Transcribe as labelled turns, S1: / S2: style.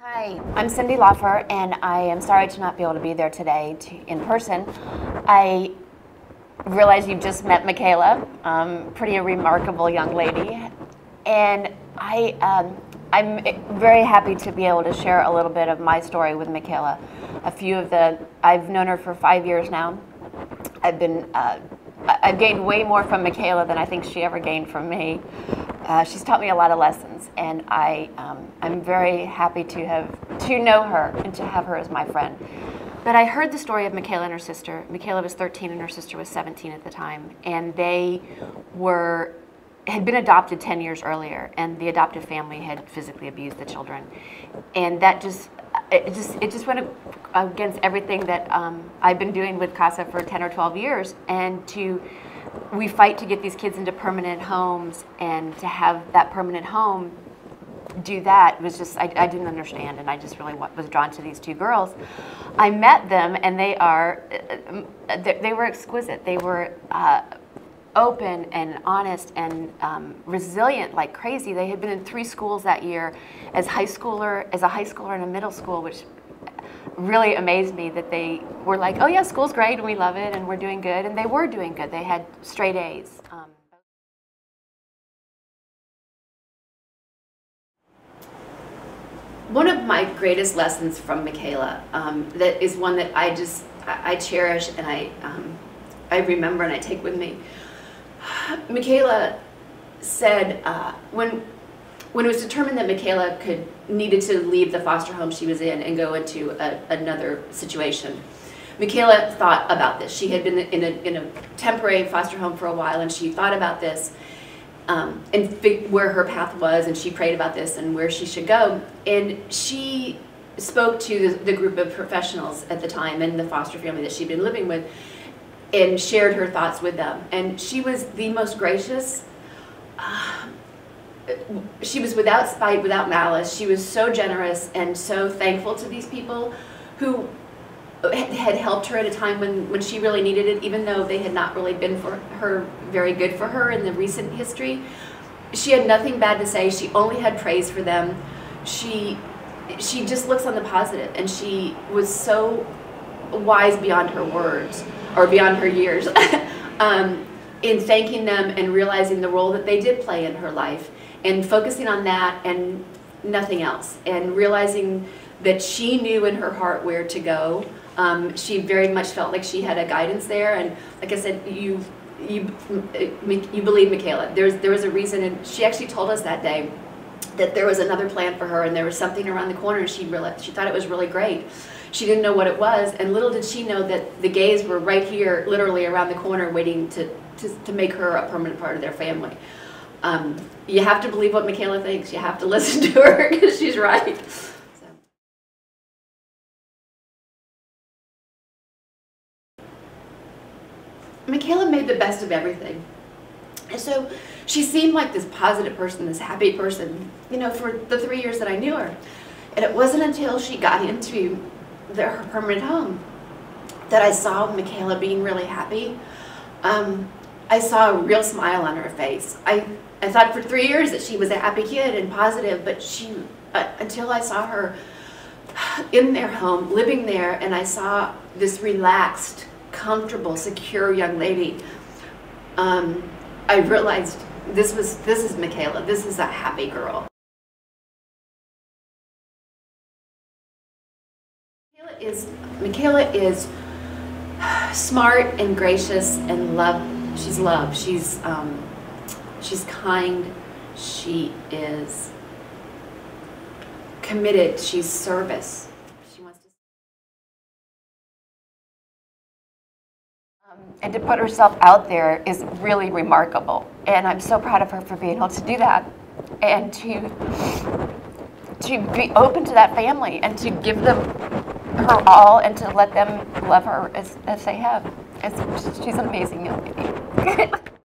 S1: Hi, I'm Cindy Laufer, and I am sorry to not be able to be there today in person. I realize you've just met Michaela, pretty remarkable young lady, and I'm very happy to be able to share a little bit of my story with Michaela. I've known her for 5 years now. I've gained way more from Michaela than I think she ever gained from me. She's taught me a lot of lessons, and I'm very happy to know her and to have her as my friend. But I heard the story of Michaela and her sister. Michaela was 13 and her sister was 17 at the time, and they had been adopted 10 years earlier, and the adoptive family had physically abused the children, and it just went against everything that I've been doing with CASA for 10 or 12 years, and we fight to get these kids into permanent homes, and to have that permanent home do that was just, I didn't understand, and I just really was drawn to these two girls. I met them, and they were exquisite. They were open and honest and resilient like crazy. They had been in 3 schools that year as a high schooler and a middle school, which really amazed me that they were like, oh yeah, school's great and we love it and we're doing good, and they were doing good. They had straight A's. One of my greatest lessons from Michaela, that is one that I cherish and I remember and I take with me. Michaela said when it was determined that Michaela needed to leave the foster home she was in and go into another situation, Michaela thought about this. She had been in a temporary foster home for a while, and she thought about this and where her path was, and she prayed about this and where she should go. And she spoke to the group of professionals at the time and the foster family that she'd been living with, and shared her thoughts with them. And she was the most gracious. She was without spite, without malice. She was so generous and so thankful to these people who had helped her at a time when she really needed it, even though they had not really been for her very good for her in the recent history. She had nothing bad to say. She only had praise for them. She just looks on the positive, and she was so wise beyond her words, or beyond her years, in thanking them and realizing the role that they did play in her life, and focusing on that and nothing else, and realizing that she knew in her heart where to go. She very much felt like she had a guidance there, and like I said, you believe Michaela. There was a reason, and she actually told us that day that there was another plan for her, and there was something around the corner, and she thought it was really great. She didn't know what it was, and little did she know that the gays were right here, literally around the corner, waiting to make her a permanent part of their family. You have to believe what Michaela thinks. You have to listen to her, because she's right. So. Michaela made the best of everything. And so she seemed like this positive person, this happy person, you know, for the 3 years that I knew her. And it wasn't until she got into her permanent home that I saw Michaela being really happy. I saw a real smile on her face. I thought for 3 years that she was a happy kid and positive, but until I saw her in their home, living there, and I saw this relaxed, comfortable, secure young lady, I realized this is Michaela. This is a happy girl. Michaela is smart and gracious and she's loved. She's kind. She is committed. She's service. She wants to. And to put herself out there is really remarkable, and I'm so proud of her for being able to do that, and to be open to that family and to give them her all and to let them love her as they have. She's an amazing young lady.